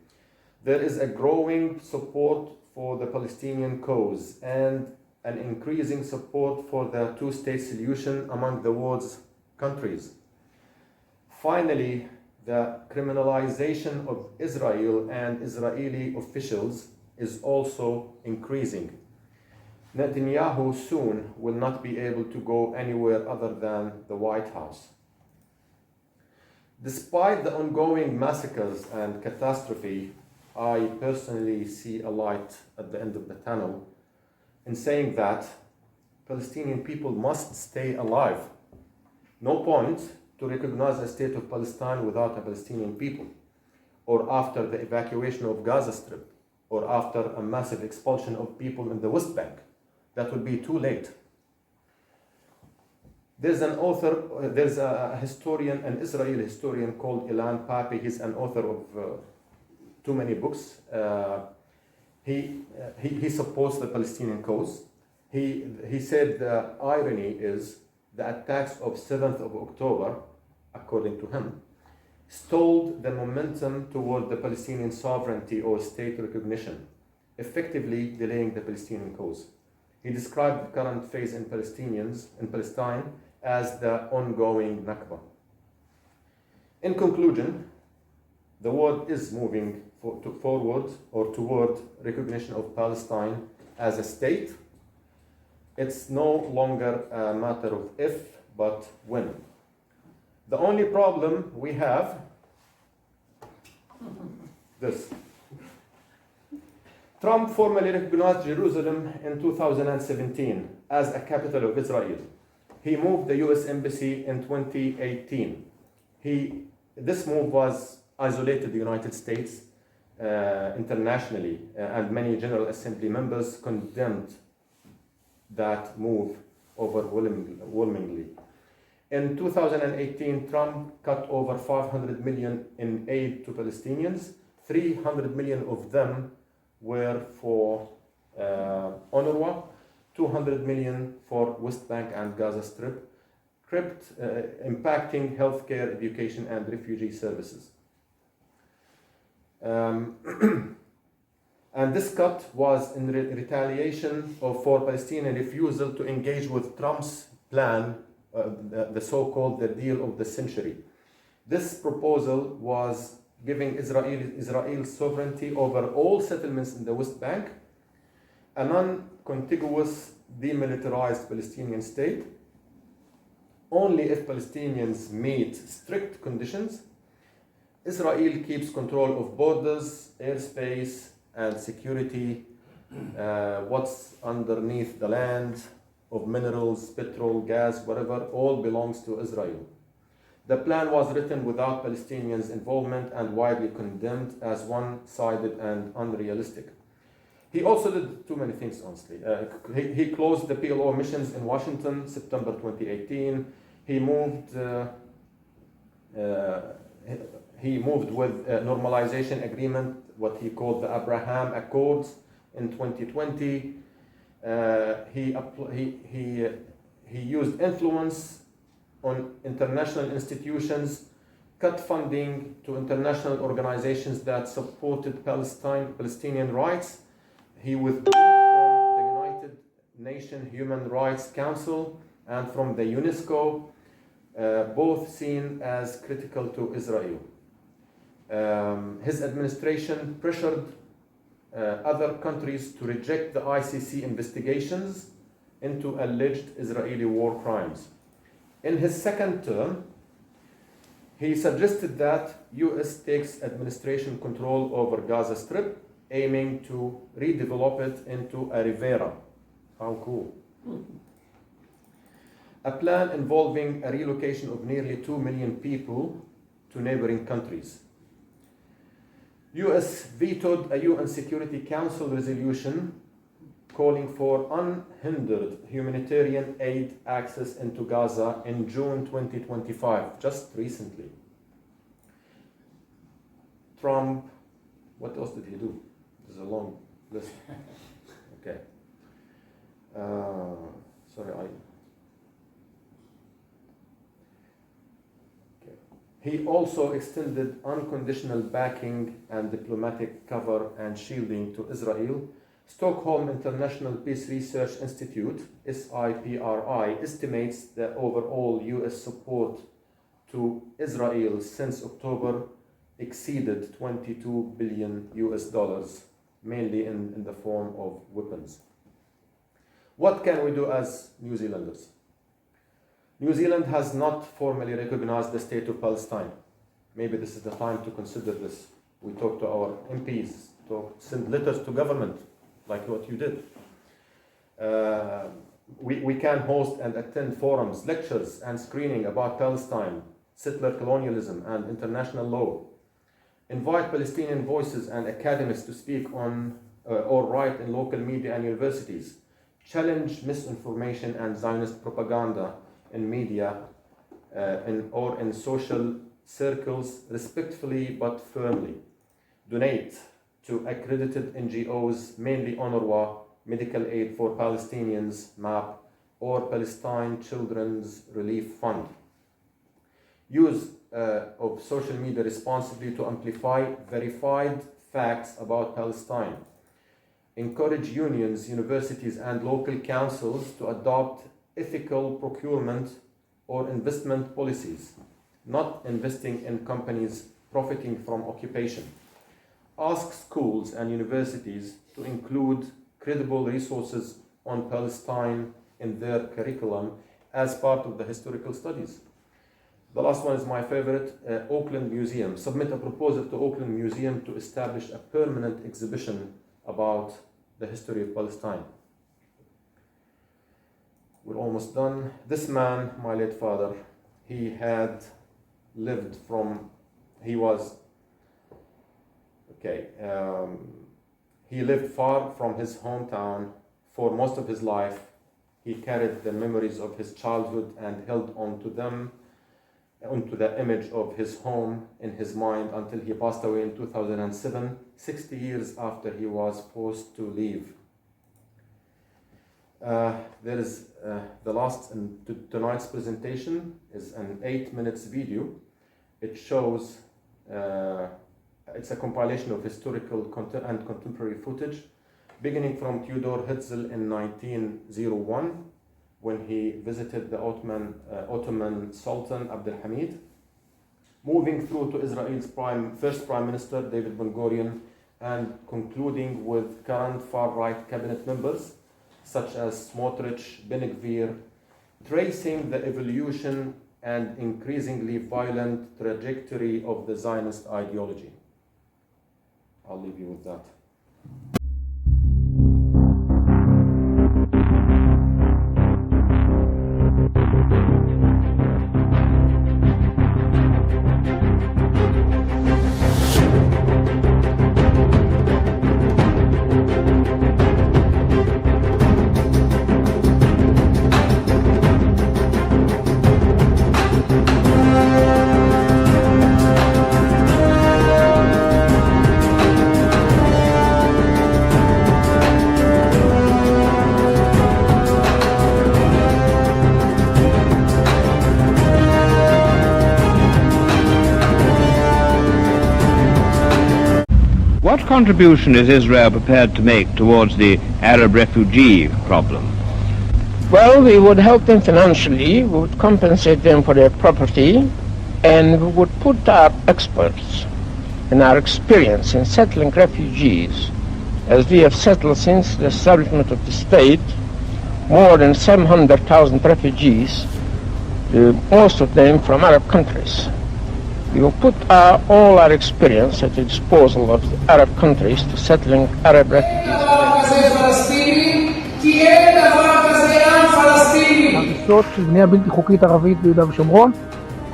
There is a growing support for the Palestinian cause and an increasing support for the two-state solution among the world's countries. Finally, the criminalization of Israel and Israeli officials is also increasing. Netanyahu soon will not be able to go anywhere other than the White House. Despite the ongoing massacres and catastrophe, I personally see a light at the end of the tunnel in saying that Palestinian people must stay alive. No point to recognize a state of Palestine without a Palestinian people, or after the evacuation of Gaza Strip, or after a massive expulsion of people in the West Bank. That would be too late. There's a historian, an Israeli historian called Ilan Pappé. He's an author of too many books. He supports the Palestinian cause. He said the irony is the attacks of 7th of October, according to him, stalled the momentum toward the Palestinian sovereignty or state recognition, effectively delaying the Palestinian cause. He described the current phase in Palestine as the ongoing Nakba. In conclusion, the world is moving forward or toward recognition of Palestine as a state. It's no longer a matter of if, but when. The only problem we have this. Trump formally recognized Jerusalem in 2017 as a capital of Israel. He moved the US Embassy in 2018. This move was isolated the United States internationally, and many General Assembly members condemned that move overwhelmingly. In 2018, Trump cut over $500 million in aid to Palestinians. 300 million of them were for UNRWA, 200 million for West Bank and Gaza Strip, impacting healthcare, education, and refugee services. And this cut was in retaliation for Palestinian refusal to engage with Trump's plan, the so-called the deal of the century. This proposal was giving Israel sovereignty over all settlements in the West Bank, a non-contiguous demilitarized Palestinian state, only if Palestinians meet strict conditions. Israel keeps control of borders, airspace, and security, what's underneath the land, of minerals, petrol, gas, whatever, all belongs to Israel. The plan was written without Palestinians' involvement and widely condemned as one-sided and unrealistic. He also did too many things, honestly. He closed the PLO missions in Washington, September 2018. He moved with a normalization agreement, what he called the Abraham Accords, in 2020. He used influence on international institutions, cut funding to international organizations that supported Palestinian rights. He withdrew from the United Nations Human Rights Council and from the UNESCO, both seen as critical to Israel. His administration pressured other countries to reject the ICC investigations into alleged Israeli war crimes. In his second term, he suggested that US takes administration control over Gaza Strip, aiming to redevelop it into a Rivera. How cool. A plan involving a relocation of nearly 2 million people to neighboring countries. US vetoed a UN Security Council resolution calling for unhindered humanitarian aid access into Gaza in June 2025, just recently. Trump, what else did he do? There's a long list. Okay. He also extended unconditional backing and diplomatic cover and shielding to Israel. Stockholm International Peace Research Institute, SIPRI, estimates the overall US support to Israel since October exceeded $22 billion, mainly in the form of weapons. What can we do as New Zealanders? New Zealand has not formally recognized the state of Palestine. Maybe this is the time to consider this. We talk to our MPs, send letters to government, like what you did. We can host and attend forums, lectures, and screening about Palestine, settler colonialism, and international law. Invite Palestinian voices and academics to speak on or write in local media and universities. Challenge misinformation and Zionist propaganda in media or in social circles respectfully but firmly. Donate to accredited NGOs, mainly UNRWA, Medical Aid for Palestinians, MAP, or Palestine Children's Relief Fund. Use of social media responsibly to amplify verified facts about Palestine. Encourage unions, universities, and local councils to adopt ethical procurement or investment policies, not investing in companies profiting from occupation. Ask schools and universities to include credible resources on Palestine in their curriculum as part of the historical studies. The last one is my favorite, Auckland Museum. Submit a proposal to Auckland Museum to establish a permanent exhibition about the history of Palestine. We're almost done. This man, my late father, he lived far from his hometown for most of his life. He carried the memories of his childhood and held onto the image of his home in his mind until he passed away in 2007, 60 years after he was forced to leave. There is the last in tonight's presentation is an 8-minute video. It shows it's a compilation of historical and contemporary footage, beginning from Theodore Herzl in 1901, when he visited the Ottoman Sultan Abdul Hamid, moving through to Israel's first Prime Minister David Ben-Gurion, and concluding with current far-right cabinet members such as Smotrich, Ben-Gvir, tracing the evolution and increasingly violent trajectory of the Zionist ideology. I'll leave you with that. contribution is Israel prepared to make towards the Arab refugee problem? Well, we would help them financially, we would compensate them for their property, and we would put our experts and our experience in settling refugees, as we have settled since the establishment of the state, more than 700,000 refugees, most of them from Arab countries. We will put all our experience at the disposal of the Arab countries to settling Arab refugees. הריסות של בנייה בלתי חוקית ערבית ביהודה ושומרון,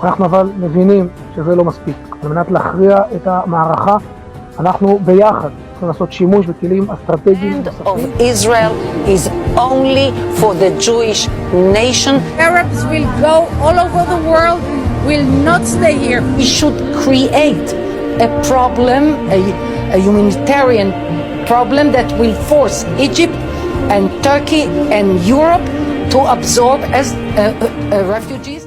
אנחנו אבל מבינים שזה לא מספיק. על מנת להכריע את המערכה, אנחנו ביחד צריכים לעשות שימוש בכלים אסטרטגיים. Of Israel is only for the Jewish nation. Arabs will go all over the world, will not stay here. We should create a problem, a humanitarian problem that will force Egypt and Turkey and Europe to absorb as refugees.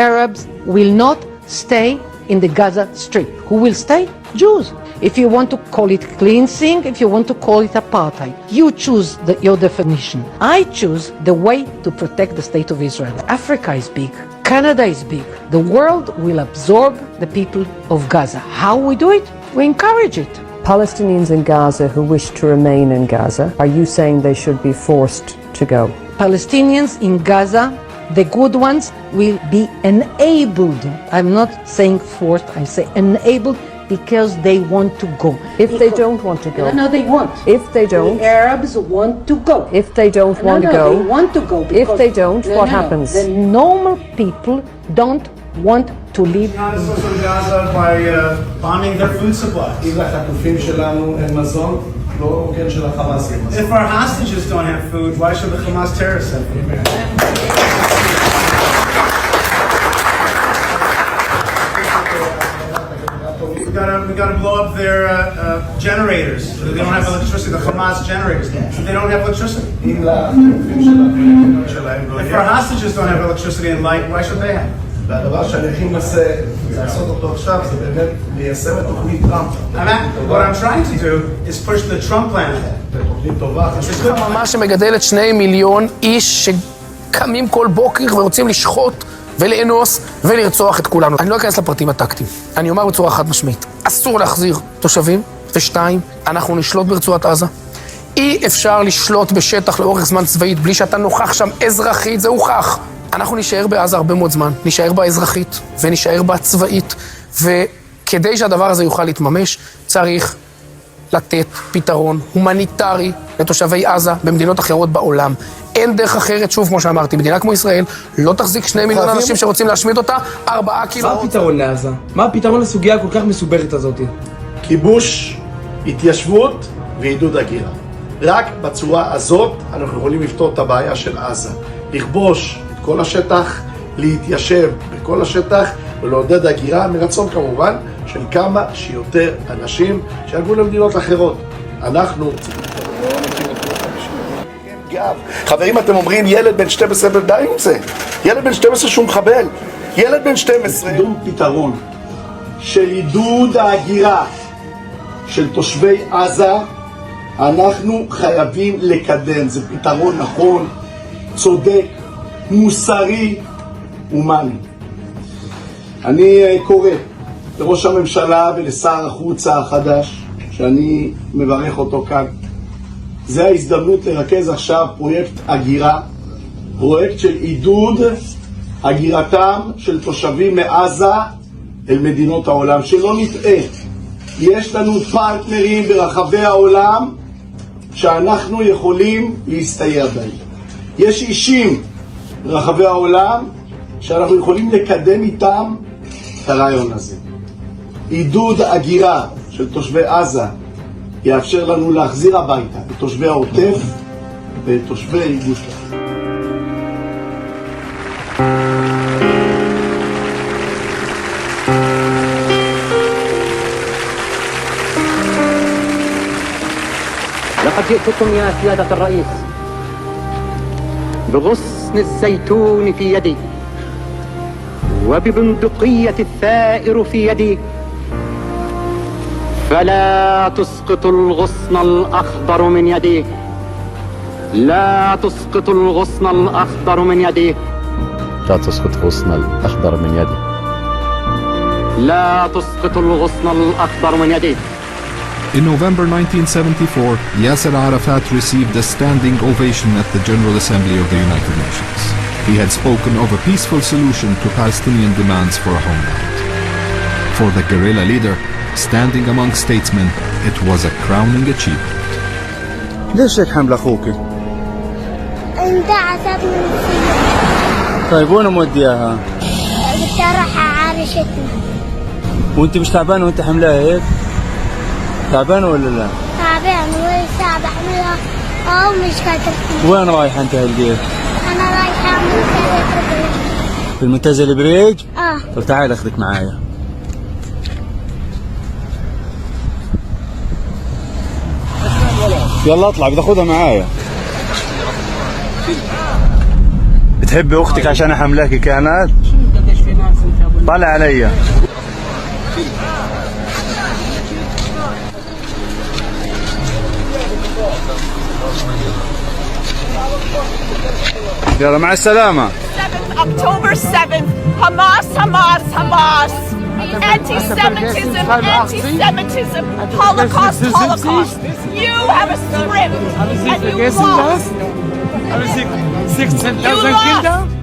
Arabs will not stay in the Gaza Strip. Who will stay? Jews. If you want to call it cleansing, if you want to call it apartheid, you choose your definition. I choose the way to protect the state of Israel. Africa is big. Canada is big. The world will absorb the people of Gaza. How we do it? We encourage it. Palestinians in Gaza who wish to remain in Gaza, are you saying they should be forced to go? Palestinians in Gaza, the good ones, will be enabled. I'm not saying forced, I say enabled because they want to go. If they don't want to go? No, they want. If they don't? The Arabs want to go. If they don't want to go? They want to go. If they don't, what happens? The normal people don't want to leave. Gaza by bombing their food supply. If our hostages don't have food, why should the Hamas terrorists have food? We gotta blow up their generators. They don't have electricity. The Hamas generators. They don't have electricity. If our hostages don't have electricity and light, why should they have? והדבר שאני הכי מנסה לעשות אותו עכשיו זה באמת ליישם את תוכנית טראמפ. What I'm trying to do is push the Trump plan ahead. תוכנית טובה. חממה שמגדלת 2 מיליון איש שקמים כל בוקר ורוצים לשחוט ולאנוס ולרצוח את כולנו. אני לא אכנס לפרטים הטקטיים. אני אומר בצורה חד משמעית. אסור להחזיר תושבים, ושתיים, אנחנו נשלוט ברצועת עזה. אי אפשר לשלוט בשטח לאורך זמן צבאית בלי שאתה נוכח שם אזרחית, זה הוכח. אנחנו נשאר בעזה הרבה מאוד זמן, נשאר בה אזרחית ונשאר בה צבאית, וכדי שהדבר הזה יוכל להתממש, צריך לתת פתרון הומניטרי לתושבי עזה במדינות אחרות בעולם. אין דרך אחרת, שוב כמו שאמרתי, מדינה כמו ישראל לא תחזיק 2 מיליון אנשים שרוצים להשמיד אותה 4 קילו. מה הפתרון לעזה? מה הפתרון לסוגיה הכל כך מסוברת הזאת? כיבוש, התיישבות ועידוד הגירה. רק בצורה הזאת אנחנו יכולים לפתור את הבעיה של עזה. לכבוש את כל השטח, להתיישב בכל השטח ולעודד הגירה מרצון כמובן של כמה שיותר אנשים שיגעו למדינות אחרות. אנחנו... חברים, אתם אומרים ילד בן 12 די עם זה. ילד בן 12 שהוא מחבל. ילד בן 12... קידום פתרון של עידוד ההגירה של תושבי עזה אנחנו חייבים לקדם. זה פתרון נכון, צודק, מוסרי, הומני. אני קורא לראש הממשלה ולשר החוץ החדש, שאני מברך אותו כאן. זה ההזדמנות לרכז עכשיו פרויקט הגירה, פרויקט של עידוד הגירתם של תושבים מעזה אל מדינות העולם. שלא נטעה, יש לנו פרטנרים ברחבי העולם שאנחנו יכולים להסתייע בהם. יש אישים ברחבי העולם שאנחנו יכולים לקדם איתם את הרעיון הזה. עידוד הגירה של תושבי עזה יאפשר לנו להחזיר הביתה את תושבי העוטף ואת תושבי גוש קטיף. لقد جئتكم يا سيادة الرئيس بغصن الزيتون في يدي وببندقية الثائر في يدي فلا تسقط الغصن الأخضر من يديك. لا تسقط الغصن الأخضر من يديك. لا تسقط الغصن الأخضر من يديك. لا تسقط الغصن الأخضر من يديك. In November 1974, Yasser Arafat received a standing ovation at the General Assembly of the United Nations. He had spoken of a peaceful solution to Palestinian demands for a homeland. For the guerrilla leader, standing among statesmen, it was a crowning achievement. ليش هيك حامل أخوك؟ انت عصبني نسيت. طيب وين مودياها؟ بدي اروح عرشتنا. وانت مش تعبانة وانت حاملاها هيك؟ تعبانة ولا لا؟ تعبان وصعب احملها ومش قادرة. وين رايحة انت هالليل؟ انا رايحة منتزه البريج. في المنتزه البريج؟ اه. طب تعال اخذك معايا. يلا اطلع بدي اخذها معايا. بتحبي اختك عشان حملاكي كانت؟ طلع عليا. يلا مع السلامة. October 7th, Hamas, Hamas, Hamas. Anti-Semitism, anti-Semitism, Holocaust, Holocaust. You have a script and you lost. You lost.